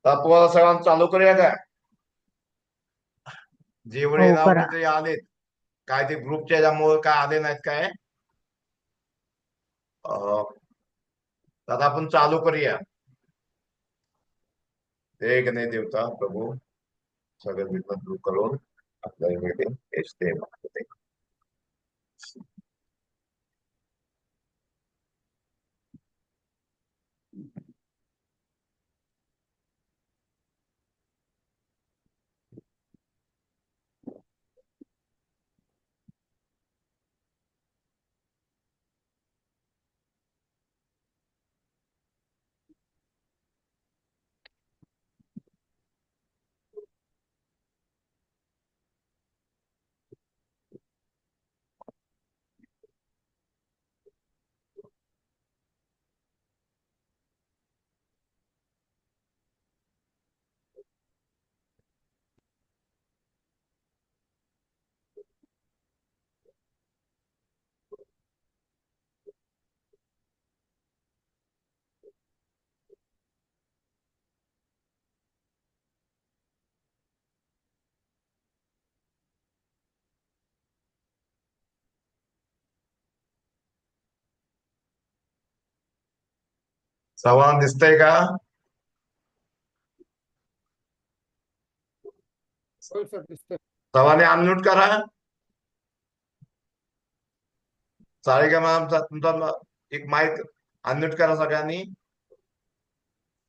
तर तुम्हाला सर्वांना चालू करूया का? जेवढे हो नाव करा. तिथे आलेत, काय ते ग्रुपच्या ज्यामुळे काय आले नाहीत काय? तर आपण चालू करूया. एक नाही देवता प्रभू सगळे विघ्न दूर करून आपल्याला मिळते हेच ते मागते. सर्वांना दिसतंय का? हो सर दिसतंय. सर्वांनी अनम्यूट करा. चालेल का मॅम? तुमचा एक माईक अनम्यूट करा सगळ्यांनी.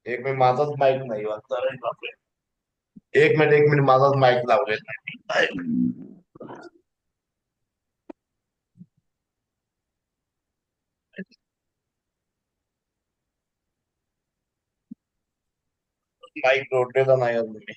एक मिनिट, माझाच माईक नाही वाटतं. अरे बापरे. एक मिनिट माझाच माईक लावलेला नाही. माईक जोडलेला नाही अजून मी.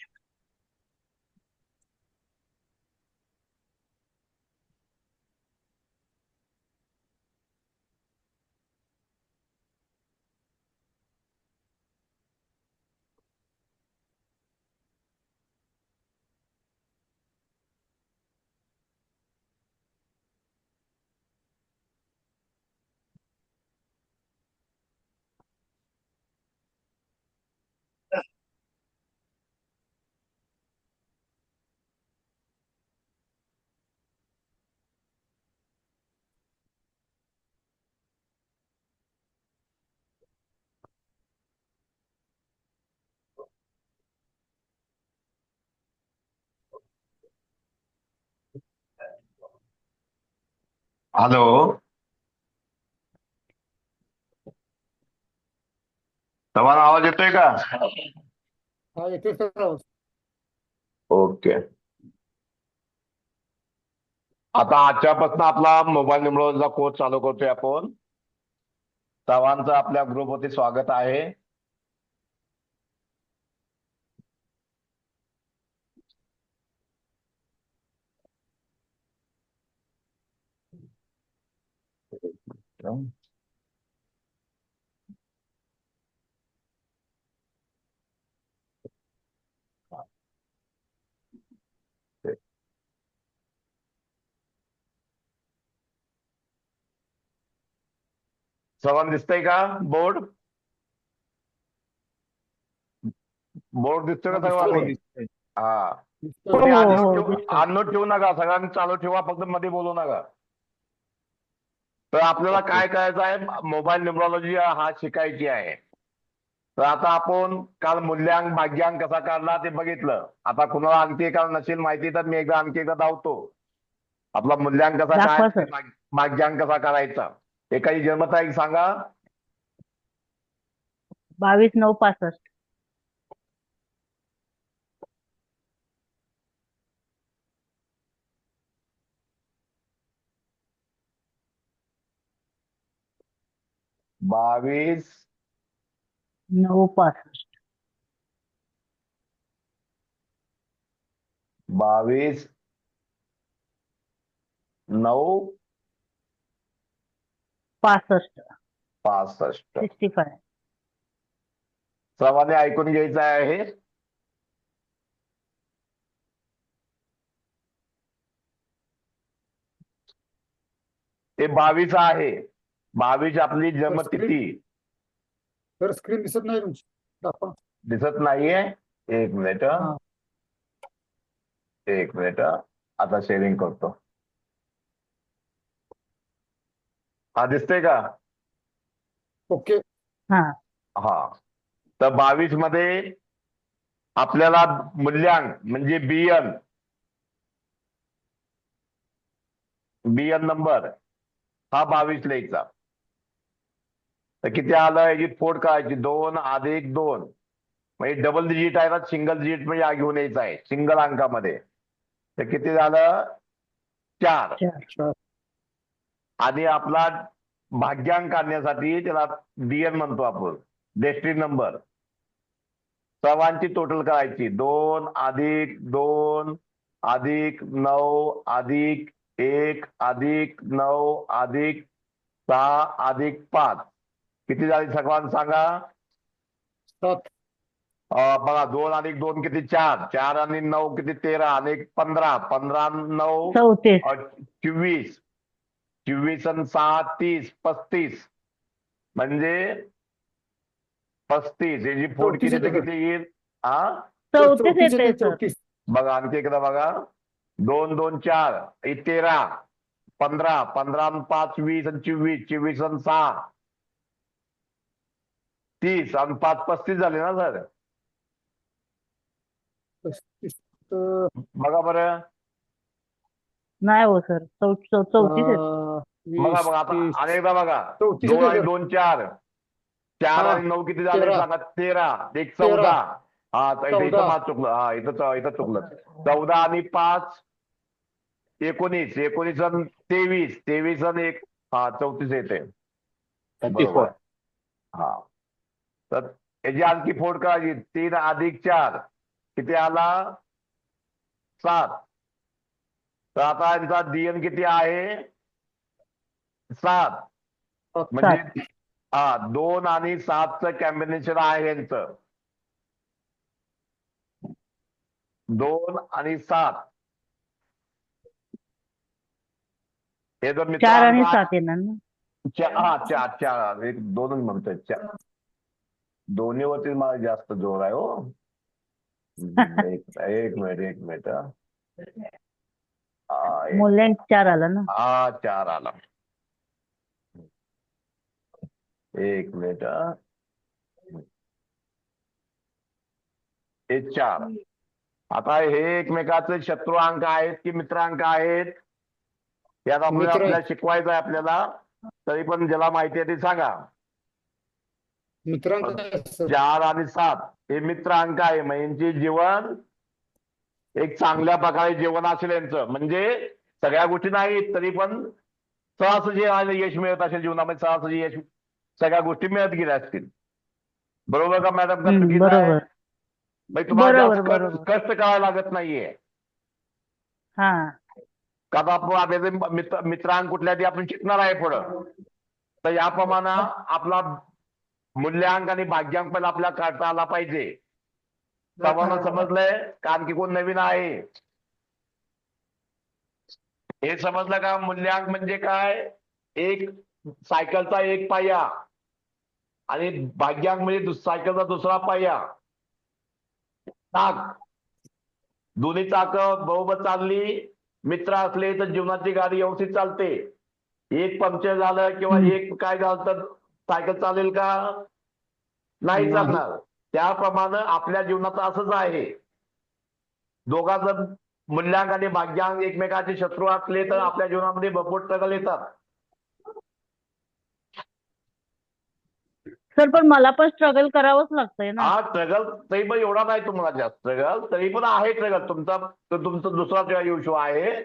हॅलो. तुम्हाला आवाज येतोय का? हा येते सर आवाज. ओके. आता आजच्यापासून आपला मोबाईल निवडण्याचा कोर्स चालू करतोय आपण. सर्वांचं आपल्या ग्रुपवरती स्वागत आहे. सर्वांना दिसतंय का बोर्ड? बोर्ड दिसतोय हा का दिसतोय सर्वांनी? हो. हा. दिसतोय कोणी हो हो अननोट हो ठेवू दिसतोय. अननोट ठेवू नका, सगळ्यांनी चालू ठेवा, फक्त मध्ये बोलू नका. तर आपल्याला ओके. काय करायचं आहे, मोबाईल न्यूमरॉलॉजी हा शिकायची आहे. तर आता आपण काल मूल्यांक भाग्यांक कसा काढला ते बघितलं. आता कुणाला आणखी काल नसेल माहिती तर मी एकदा आणखी एकदा धावतो. आपला मूल्यांक कसा काय दाखवा आणि सर. भाग्यांक कसा करायचा. एखादी जन्मतारीख सांगा. 22/9/65. 22 9/65. 22 9 65. 65. 65. सर्वांनी ऐकून घ्यायचं आहे. ते 22 आहे. 22 आपली स्क्रीन जन्मतिथी. सर स्क्रीन दिसत नाही तुमची दाखवा. दिसत नाहीये? एक मिनिट. हा. एक मिनिट. आता शेअरिंग करतो. हा दिसतंय का? ओके. हा. तर 22 मध्ये आपल्याला मूल्यांक म्हणजे बियन नंबर हा 22 लिहायचा. तर किती आलं? याची फोड करायची 2 अधिक 2 म्हणजे डबल डिजिट आहे ना, सिंगल डिजिट म्हणजे हा घेऊन यायचा आहे सिंगल अंकामध्ये. तर किती झालं? 4. आणि आपला भाग्यांक काढण्यासाठी त्याला डीएन म्हणतो आपण, डेस्टिनी नंबर. सर्वांची टोटल करायची 2 अधिक 2 अधिक 9 अधिक 1 अधिक 9 अधिक 6 अधिक 5 किती झाली सर्वांना सांगा? 7. बघा 2 अधिक 2 किती? 4. 4 आणि 9 किती? 13 आणि 15. 15 9 34. 24. 24 आणि 6 30. 35 म्हणजे 35. याची फोड 34 किती तर येते किती येईल? हा 34 येते सर. 34. बघा आणखी एकदा बघा. 2 2 4 13 15 15 आणि 5 20 आणि 24 24 आणि 6 30 आणि 5 35 झाले ना सर? 35. बघा बरं. नाही हो सर, 34 येते. बघा 20 बघा आता 30. अनेकदा बघा. 34 2 येते आणि सर. 2 4. 4 हा. आणि 9 किती झाले 13. सांगा? 13. एक 13. 14. हा इथं 14. माझं चुकलं. हा इथं चुकलं. 14 आणि 5 19. 19 आणि 23. 23 आणि 1 हा 34 येते. 34. बरोबर. हा. तर याची आणखी फोड करायची. 3 अधिक 4 किती आला? 7. तर आता यांचा डीएन किती आहे? 7. म्हणजे हा 2 आणि 7चं कॉम्बिनेशन आहे यांचं. 2 आणि 7 हे जर 4 आणि मित्रांक 7 येणार ना. हा 4 एक 2च म्हणतोय. दोन्हीवरती मला जास्त जोर आहे हो. एक मिनिट. मूल्यांक 4 आला ना. हा 4 आला. एक मिनिट. हे 4. आता हे एकमेकाचे शत्रू अंक आहेत की मित्र अंक आहेत? यात आपल्याला शिकवायचं आहे आपल्याला. तरी पण ज्याला माहिती आहे ते सांगा. मित्रांक 4 आणि 7 हे मित्र अंक आहे. म्हणजे यांचे जीवन एक चांगल्या प्रकारे जीवन असेल यांचं. म्हणजे सगळ्या गोष्टी नाही तरी पण सहज यश मिळत असेल जीवनामध्ये. सहज यश सगळ्या गोष्टी मिळत गेल्या असतील. बरोबर का मॅडम? का चुकीचं आहे? बरोबर म्हणजे तुम्हाला बरोबर जास्त बरोबर. कष्ट करावं लागत नाहीये. हा. का आपण आपल्याला मित्रांक कुठल्या ते आपण शिकणार आहे पुढं. तर याप्रमाणे आपला मूल्यांक आणि भाग्यांक पण आपल्याला काढता आला पाहिजे. सर्वांना समजलंय का? आणखी कोण नवीन आहे? हे समजलं का? मूल्यांक म्हणजे काय? एक सायकलचा एक पाया आणि भाग्यांक म्हणजे सायकलचा दुसरा पाया. चाक दोन्ही चाक बरोबर चालली, मित्र असले तर जीवनाची गाडी व्यवस्थित चालते. एक पंक्चर झालं किंवा एक काय झालं तर सायकल चालेल का? नाही चालणार. त्याप्रमाणे आपल्या जीवनाचं असंच आहे. दोघांचं मूल्यांक आणि भाग्यांक एकमेकाचे शत्रू असले तर आपल्या जीवनामध्ये भरपूर स्ट्रगल येतात. सर पण मला पण स्ट्रगल करावंच लागतंय ना. हा स्ट्रगल तरी पण एवढा नाही तुम्हाला जास्त स्ट्रगल. तरी पण आहे स्ट्रगल. तुमचा दुसरा इश्यू आहे.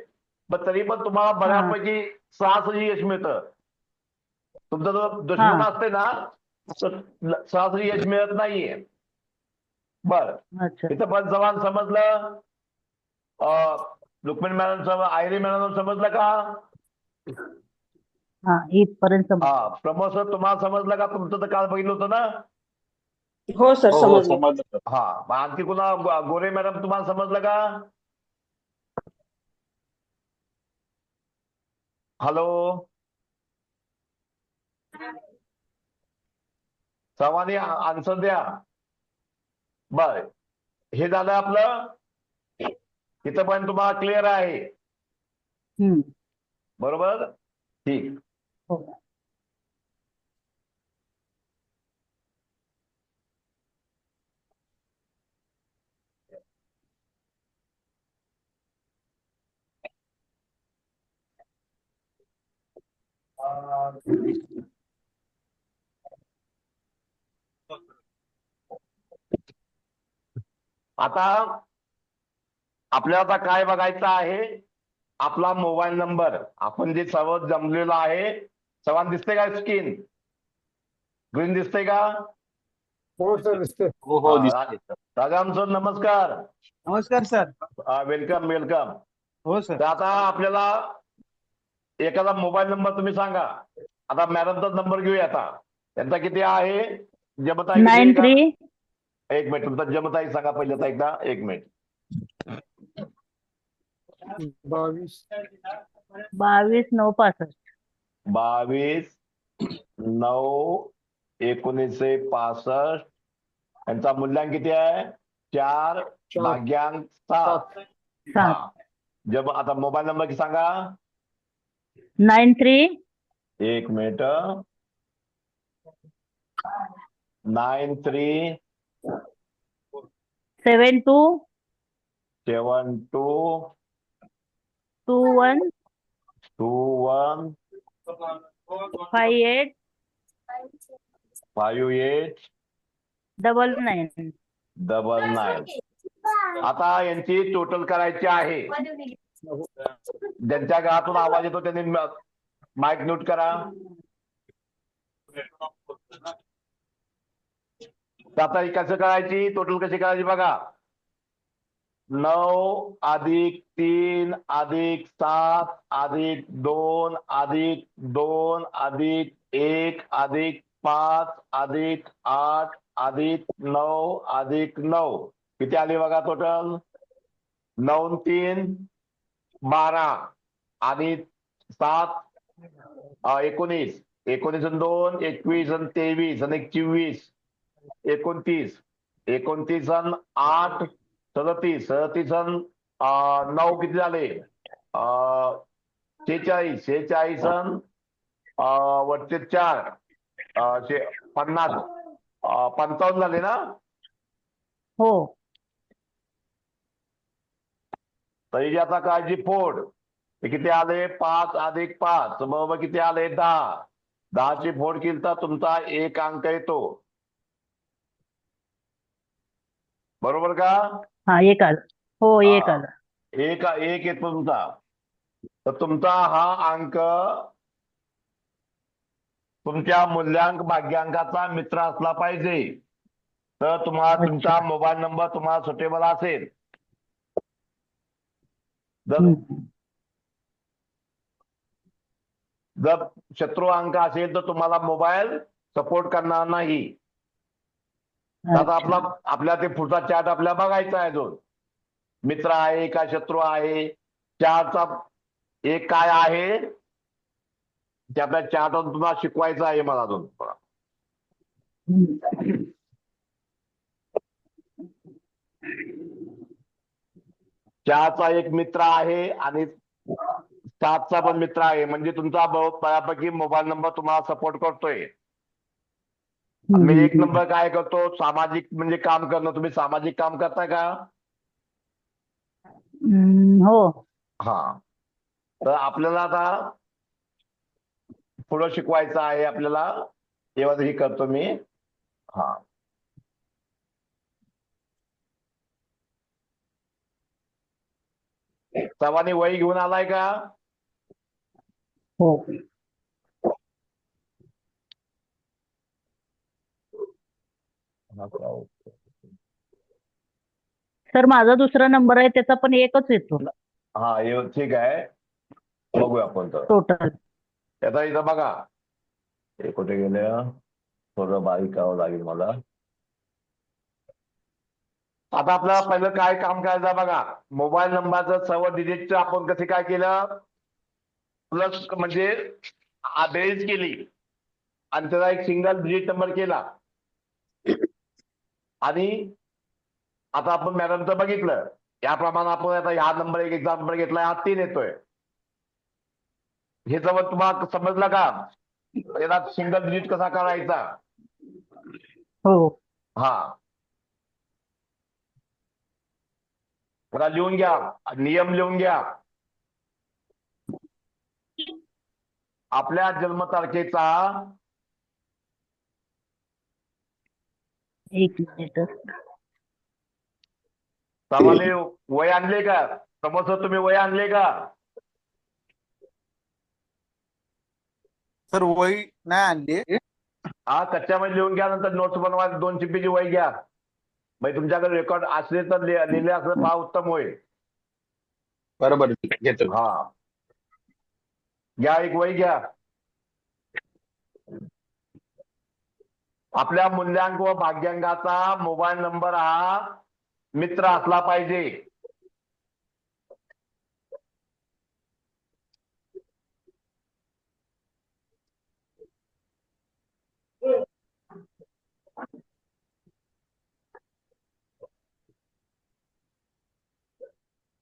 पण तरी पण तुम्हाला बऱ्यापैकी सहजासहजी यश मिळतं. तुमचा जो दुश्मन असते ना सहजासहजी यश मिळत नाहीये. बर इथं पण समान समजलं? रुक्मिणी मॅडम आयरी मॅडम समजलं का? हा इथपर्यंत हा प्रमोद सर तुम्हाला समजलं का? तुमचं तर काल बघितलं होतं ना? हो सर समजलं. हा आणखी कुणा गोरे मॅडम तुम्हाला समजलं का? हॅलो सर्वांनी आन्सर द्या. बर, हे झालं आपलं. इथं पण तुम्हाला क्लिअर आहे? हम्म. बरोबर, ठीक. हो. आता आपल्याला आता काय बघायचं आहे? आपला मोबाईल नंबर. आपण जे सर्व जमलेलो आहे, सर्वांना दिसते का स्क्रीन? ग्रीन दिसते का? हो सर दिसतंय. हो हो राजाराम सर नमस्कार. नमस्कार सर. Welcome welcome. हो सर. तर आता आपल्याला एखादा मोबाईल नंबर तुम्ही सांगा. आता मॅडमचा नंबर घेऊया. आता त्यांचा किती आहे? जमताई किती आहे का? 93 एक मिनिट, तुमचा जमताई सांगा पहिले आता एकदा. एक मिनिट. 22 22 965. 22-9-1965. यांचा मूल्यांक किती आहे? 4/7. 7. जब आता मोबाईल नंबर की सांगा. 93 एक मिनिट. 93 72 72 21 21 58 58 99. आता यांची टोटल करायची आहे. ज्यांच्या घरातून आवाज येतो त्यांनी माईक म्यूट करा. आता ही कसं करायची? टोटल कशी करायची बघा. 9+3+2+2+1+5+8+9+9 किती आली बघा टोटल? 9-3-12 आणि 7 19 19 आणि 2 21 आणि 23 आणि 24 29 29 आणि 8 37 37 आणि 9 किती झाले? 46 46 आणि वरचे 4 50 55 झाले ना? हो. तरी आता काळजी फोड. हे किती आले? 5+5 बरोबर किती आले? 10. 10ची फोड केली तर तुमचा 1 अंक येतो. बरोबर का? हा, एक आलं. हो, एक आलं. एक येतो तुमचा. तर तुमचा हा अंक तुमच्या मूल्यांक भाग्यांकाचा मित्र असला पाहिजे. तर तुम्हाला तुमचा मोबाईल नंबर तुम्हाला सुटेबल असेल. जर शत्रू अंक असेल तर तुम्हाला मोबाईल सपोर्ट करणार नाही. आता आपल्या ते पुढचा चार्ट आपल्याला बघायचा आहे. अजून मित्र आहे का शत्रू आहे? चार्टचा एक काय आहे ते आपल्या चार्टवर तुम्हाला शिकवायचं आहे मला अजून. चारचा एक मित्र आहे आणि 7चा पण मित्र आहे. म्हणजे तुमचा बऱ्यापैकी मोबाईल नंबर तुम्हाला सपोर्ट करतोय. मी 1 नंबर काय करतो? सामाजिक म्हणजे काम करणं. तुम्ही सामाजिक काम करताय का? हो. हा. तर आपल्याला आता पुढं शिकवायचं आहे आपल्याला. तेव्हा ही करतो मी. हा. सर्वांनी वही घेऊन आलाय का? हो. सर, माझा दुसरा नंबर आहे त्याचा पण एकच येतो. हा, ठीक आहे. बघूया आपण तर. टोटल त्याचा इथं बघा. हे कुठे गेले? थोडं बारीक करावं लागेल मला. आता आपल्याला पहिलं काय काम करायचं बघा. मोबाईल नंबरचं सर्व डिजिटचं आपण कसे काय केलं? प्लस म्हणजे बेरीज केली आणि त्याचा एक सिंगल डिजिट नंबर केला. आणि आता आपण मॅडमचं बघितलं याप्रमाणे आपण आता ह्या नंबर एक एक्झाम्पल घेतला, हा 3 येतोय. हे जवळ तुम्हाला समजलं का? याला सिंगल डिजिट कसा करायचा? हो. हा, मला लिहून घ्या, नियम लिहून घ्या. आपल्या जन्मतारखेचा एक मिनिट. सर्वांनी वय आणले का? समोर तुम्ही वय आणले का? सर वही नाही आणली. हा, कच्च्यामध्ये लिहून घ्या, नंतर नोट्स बनवा. 2 चिप्पीची वय घ्या. म्हणजे तुमच्याकडे रेकॉर्ड असले तर लिहिले असलं फार उत्तम होईल. बरोबर घेतो. हा, घ्या, एक वय घ्या. आपल्या मूल्यांक व भाग्यांकाचा मोबाईल नंबर हा मित्र असला पाहिजे.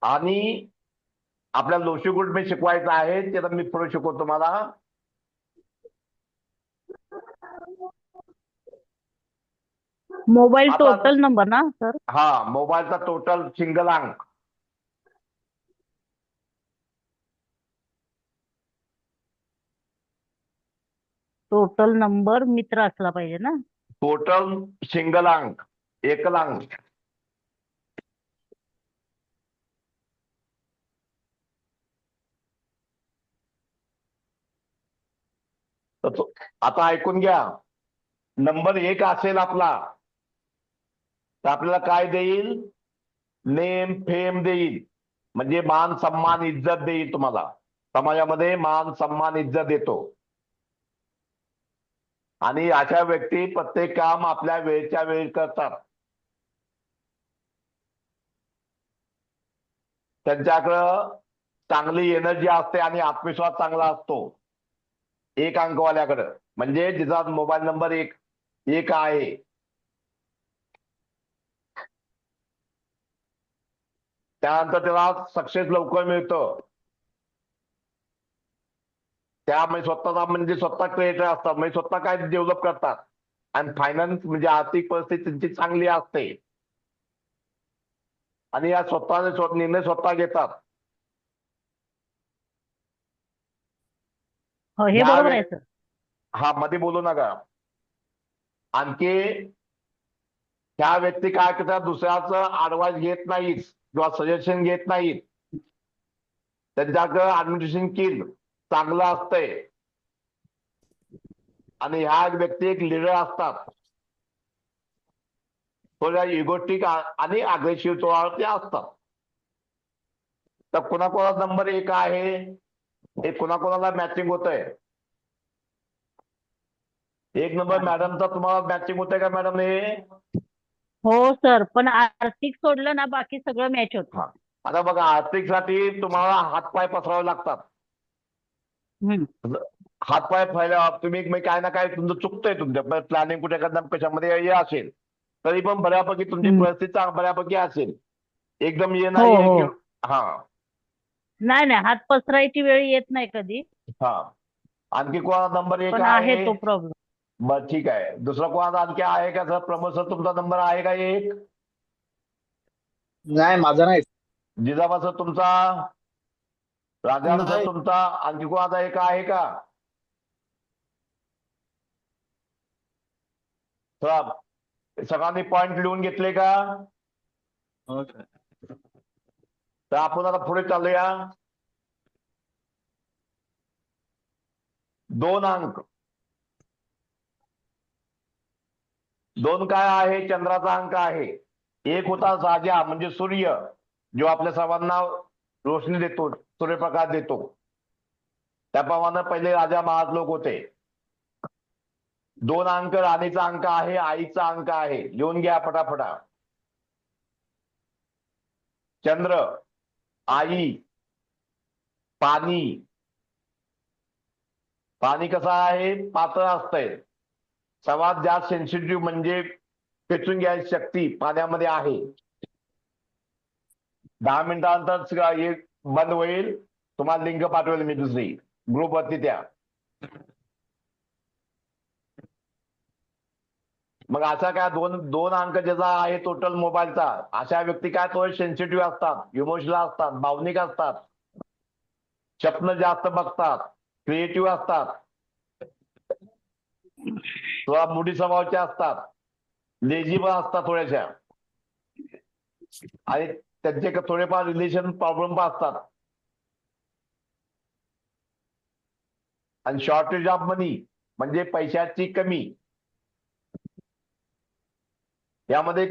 आणि आपल्या लोशीकूट मी शिकवायचं आहे, ते आता मी पुढे शिकवतो तुम्हाला. मोबाईल आता टोटल नंबर ना सर? हा, मोबाईलचा टोटल सिंगल अंक. टोटल नंबर मित्र असला पाहिजे ना? टोटल सिंगल अंक, एकल अंक. आता ऐकून घ्या. नंबर 1 असेल आपला तर आपल्याला काय देईल? नेम फेम देईल, म्हणजे मान सन्मान इज्जत देईल. तुम्हाला समाजामध्ये मान सन्मान इज्जत देतो. आणि अशा व्यक्ती प्रत्येक काम आपल्या वेळच्या वेळी करतात. त्यांच्याकडं चांगली एनर्जी असते आणि आत्मविश्वास चांगला असतो. 1 अंकवाल्याकडं, म्हणजे जिचा मोबाईल नंबर 1 आहे. त्यानंतर त्याला सक्सेस लवकर मिळतं. त्यामुळे स्वतःचा म्हणजे स्वतः क्रिएटर असतात, म्हणजे स्वतः काय डेव्हलप करतात. आणि फायनान्स म्हणजे आर्थिक परिस्थिती त्यांची चांगली असते. आणि या स्वतःने निर्णय स्वतः घेतात. हो, हे बरोबर आहे सर. हा, मध्ये बोलू नका. आणखी ह्या व्यक्ती काय करतात? दुसऱ्याचं ऍडवाइस घेत नाहीत किंवा सजेशन घेत नाहीत. त्यांच्याकडे ऍडमिनिस्ट्रेशन स्किल चांगलं असतंय. आणि ह्या व्यक्ती एक लीडर असतात. थोड्या इगोटिक आणि अग्रेसिव्ह ते असतात. तर कोणाकोणाचा नंबर 1 आहे, हे कोणाकोणाला मॅचिंग होतंय? 1 नंबर मॅडमचा तुम्हाला मॅचिंग होतंय का मॅडम? हे हो सर, पण आर्थिक सोडलं ना बाकी सगळं मॅच होतं. हा, आता बघा, आर्थिकसाठी तुम्हाला हातपाय पसरावे लागतात. हातपाय फैला तुम्ही काय ना काय तुमचं चुकतंय. तुमच्या प्लॅनिंग कुठे करणार कशामध्ये हे असेल तरी पण बऱ्यापैकी तुमची परिस्थिती बऱ्यापैकी असेल. एकदम ये हो नाही हो. की हा. नाही, हात पसरायची वेळ येत नाही कधी, हा, आणखी कोणा नंबर 1 पण आहे आहे? तो प्रॉब्लेम. बरं, ठीक आहे. दुसरा कोणाचा आणखी आहे का सर? प्रमोद सर, तुमचा नंबर आहे का 1? नाही, माझा नाही. जिजाबा सर तुमचा? राजाराम सर नाही. तुमचा? आणखी कोणाचा 1 आहे का? सर, सगळ्यांनी पॉइंट लिहून घेतले का? हो सर. तर आपण आता पुढे चालूया. 2 अंक. 2 काय आहे? चंद्राचा अंक आहे. 1 होता राजा, म्हणजे सूर्य, जो आपल्या सर्वांना रोशनी देतो, सूर्यप्रकाश देतो. त्याप्रमाणे पहिले राजा महाराज लोक होते. 2 अंक राणीचा अंक आहे, आईचा अंक आहे. लिहून घ्या फटाफटा. चंद्र, आई, पाणी. पाणी कसं आहे? पातळ असतंय. सर्वात जास्त सेन्सिटिव्ह म्हणजे खेचून घ्यायची शक्ती पाण्यामध्ये आहे. 10 मिनिटानंतर हे बंद होईल. तुम्हाला लिंक पाठवेल मी दुसरी ग्रुपवरती त्या. मग असा काय दोन अंक ज्याचा आहे टोटल मोबाईलचा, अशा व्यक्ती काय थोडे सेन्सिटिव्ह असतात, इमोशनल असतात, भावनिक असतात, स्वप्न जास्त बघतात, क्रिएटिव्ह असतात, थोडा मुडी स्वभावाचे असतात, लेझी पण असतात थोड्याशा, आणि त्यांचे थोडेफार रिलेशन प्रॉब्लेम पण असतात. आणि शॉर्टेज ऑफ मनी म्हणजे पैशाची कमी. यामध्ये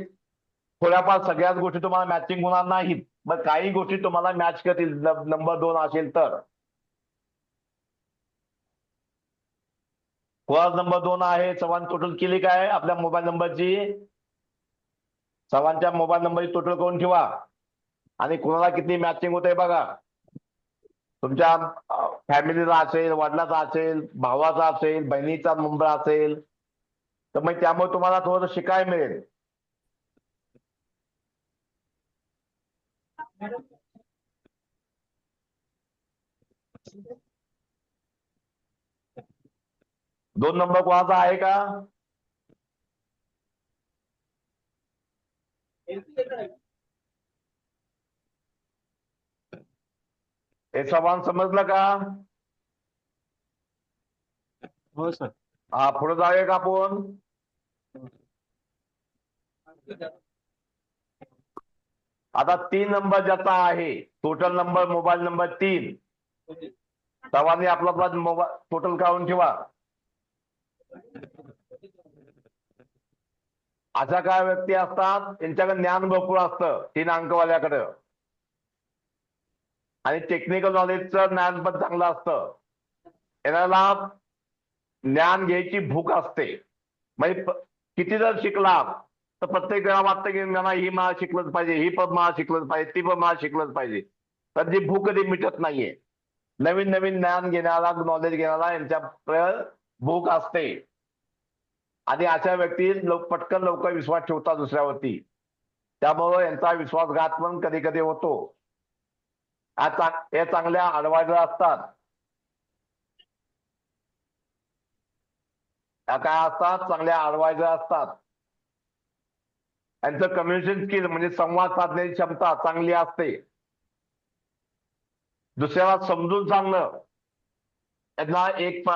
थोड्याफार सगळ्याच गोष्टी तुम्हाला मॅचिंग होणार नाहीत, मग काही गोष्टी तुम्हाला मॅच करतील नंबर 2 असेल तर. कोणाचा नंबर 2 आहे? चव्हाण टोटल केली काय आपल्या मोबाईल नंबरची? चव्हाणच्या मोबाईल नंबरची टोटल करून ठेवा आणि कोणाला किती मॅचिंग होते बघा. तुमच्या फॅमिलीचा असेल, वडिलाचा असेल, भावाचा असेल, बहिणीचा नंबर असेल तर मग त्यामुळे तुम्हाला थोडंसं शिकायला मिळेल. दोन नंबर कोणाचा आहे का? हे सवाल समजलं का? हो सर. हा, पुढे जाऊया का आपण? आता 3 नंबर ज्याचा आहे टोटल नंबर मोबाईल नंबर 3, सर्वांनी आपला मोबाईल टोटल काढून ठेवा. अशा काय व्यक्ती असतात त्यांच्याकडे ज्ञान भरपूर असतं 3 अंकवाल्याकडे, आणि टेक्निकल नॉलेजचं ज्ञान पण चांगलं असतं. याला ज्ञान घ्यायची भूक असते. म्हणजे किती जर शिकला तर प्रत्येक वेळा वाटतं की मला ही मला शिकलंच पाहिजे, ही पण मला शिकलंच पाहिजे, ती पण मला शिकलंच पाहिजे. तर ती भूक कधी मिटत नाहीये. नवीन नवीन ज्ञान घेण्याला, नॉलेज घेण्याला यांच्या भूक असते. आणि अशा व्यक्ती पटकन लवकर विश्वास ठेवतात दुसऱ्यावरती, त्यामुळे यांचा विश्वासघात पण कधी कधी होतो. हे चांगल्या ॲडवायझर असतात. काय असतात? चांगल्या ॲडवायझर असतात. यांचं कम्युनिकेशन स्किल म्हणजे संवाद साधण्याची क्षमता चांगली असते. दुसऱ्याला समजून सांगणं यांना एक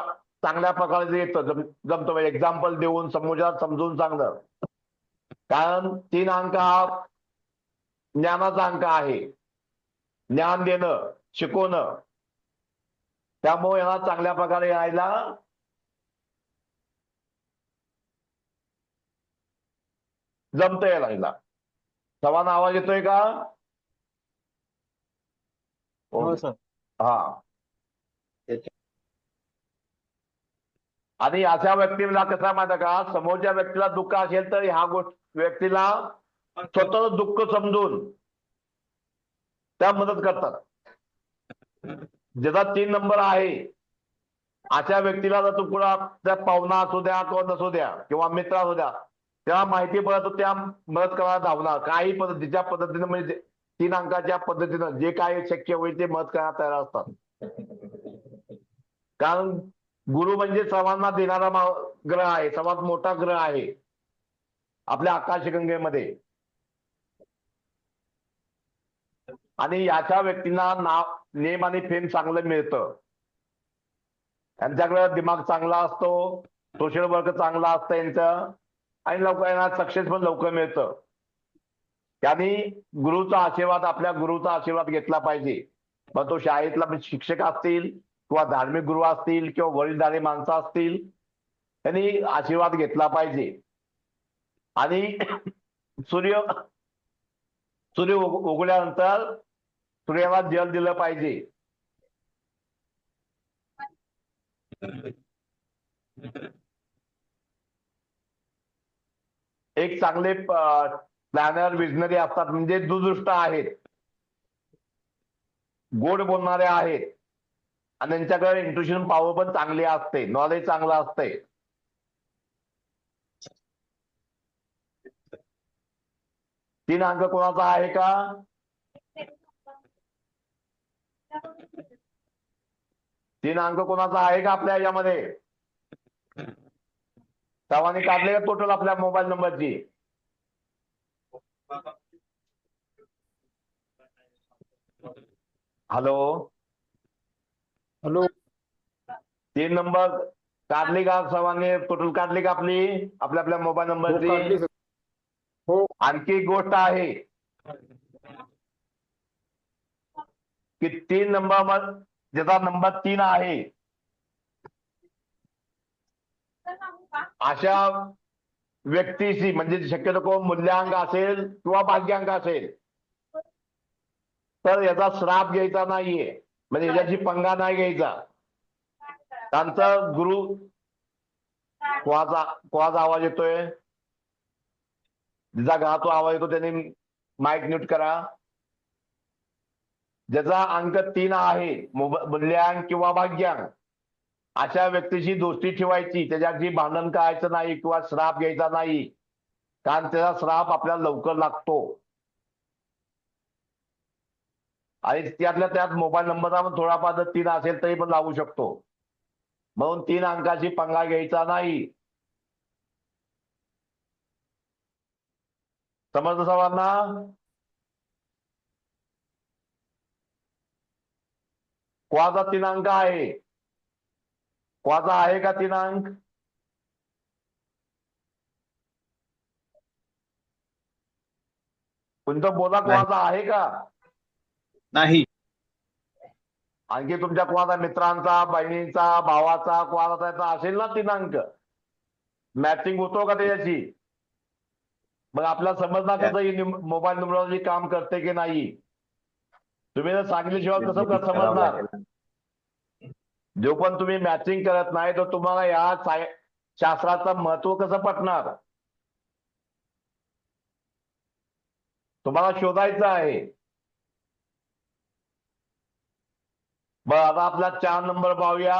चांगल्या प्रकारे येतं, जमतं. एक्झाम्पल देऊन समोरच्याला समजून सांगणं. कारण 3 अंक हा ज्ञानाचा अंक आहे. ज्ञान देणं, शिकवणं. त्यामुळे याला चांगल्या प्रकारे यायला जमतं. यायला सवाना आवाज येतोय का? हो सर. हा. आणि अशा व्यक्तीला कसं माहिती का, समोरच्या व्यक्तीला दुःख असेल तर ह्या व्यक्तीला स्वतःच दुःख समजून त्या मदत करतात. ज्याचा 3 नंबर आहे अशा व्यक्तीला जर तुला त्या पाहुणा असू द्या किंवा नसू द्या किंवा मित्र असू द्या, तेव्हा माहिती पडत त्या मदत करायला धावणार. काही पद्धतीच्या पद्धतीनं, म्हणजे 3 अंकाच्या पद्धतीनं जे काही शक्य होईल ते मदत करायला तयार असतात. कारण गुरु म्हणजे सर्वांना देणारा ग्रह आहे, सर्वात मोठा ग्रह आहे आपल्या आकाशगंगेमध्ये. आणि याच्या व्यक्तींना नेम आणि फेम चांगलं मिळतं. त्यांच्याकडे दिमाग चांगला असतो, सोशल वर्क चांगला असतं यांचं, आणि लवकर यांना सक्सेस पण लवकर मिळतं. त्यांनी गुरुचा आशीर्वाद, आपल्या गुरुचा आशीर्वाद घेतला पाहिजे. मग तो शाळेतला शिक्षक असतील किंवा धार्मिक गुरु असतील किंवा वडीलधारी माणसं असतील, त्यांनी आशीर्वाद घेतला पाहिजे. आणि सूर्य उगवल्यानंतर सूर्याला जल दिलं पाहिजे. एक चांगले प्लॅनर, विजनरी असतात, म्हणजे दूरदृष्ट आहेत, गोड बोलणारे आहेत, आणि त्यांच्याकडे इंट्युशन पॉवर पण चांगली असते, नॉलेज चांगलं असते. 3 अंक कोणाचा आहे का? 3 अंक कोणाचा आहे का आपल्या यामध्ये? सर्वांनी काढले का टोटल आपल्या मोबाईल नंबरची? हॅलो, हॅलो 3 नंबर काढली का सर्वांनी? टोटल काढली का आपली आपल्या आपल्या मोबाईल हो काढली नंबरची? सर. हो आणखी एक गोष्ट आहे की 3 नंबर ज्याचा नंबर 3 आहे अशा व्यक्तीशी म्हणजे शक्यतो कोण मूल्यांक असेल किंवा भाग्यांक असेल तर याचा श्राप घ्यायचा नाहीये, म्हणजे याच्याशी पंगा नाही घ्यायचा. त्यांचा गुरु कोणाचा आवाज येतोय? जिचा गातो आवाज येतो त्यांनी माईक म्यूट करा. ज्याचा अंक 3 आहे मूल्यांक किंवा भाग्यांक अशा व्यक्तीशी दोस्ती ठेवायची, त्याच्याशी भांडण करायचं नाही किंवा श्राप घ्यायचा नाही, कारण त्याचा श्राप आपल्याला लवकर लागतो. आणि त्यातल्या त्यात मोबाईल नंबरचा पण थोडाफार जर 3 असेल तरी पण लागू शकतो. म्हणून 3 अंकाशी पंगा घ्यायचा नाही. समजलं सर्वांना? कोणाचा 3 अंक आहे? कोणाचा आहे का 3 अंक? तुमचं बोला, कोणाचा आहे का? नाही. आणखी तुमच्या कोणाचा मित्रांचा, बहिणींचा, भावाचा, कोणाचा त्याचा असेल ना 3 अंक, मॅचिंग होतो का त्याच्याशी? मग आपल्याला समजणार कसं ही मोबाईल नंबरवरची काम करते की नाही? तुम्ही जर सांगितल्याशिवाय कसं समजणार? जो पण तुम्ही मॅचिंग करत नाही तर तुम्हाला या शास्त्राचं महत्व कसं पटणार? तुम्हाला शोधायचं आहे. बरं, आता आपला 4 नंबर पाहूया.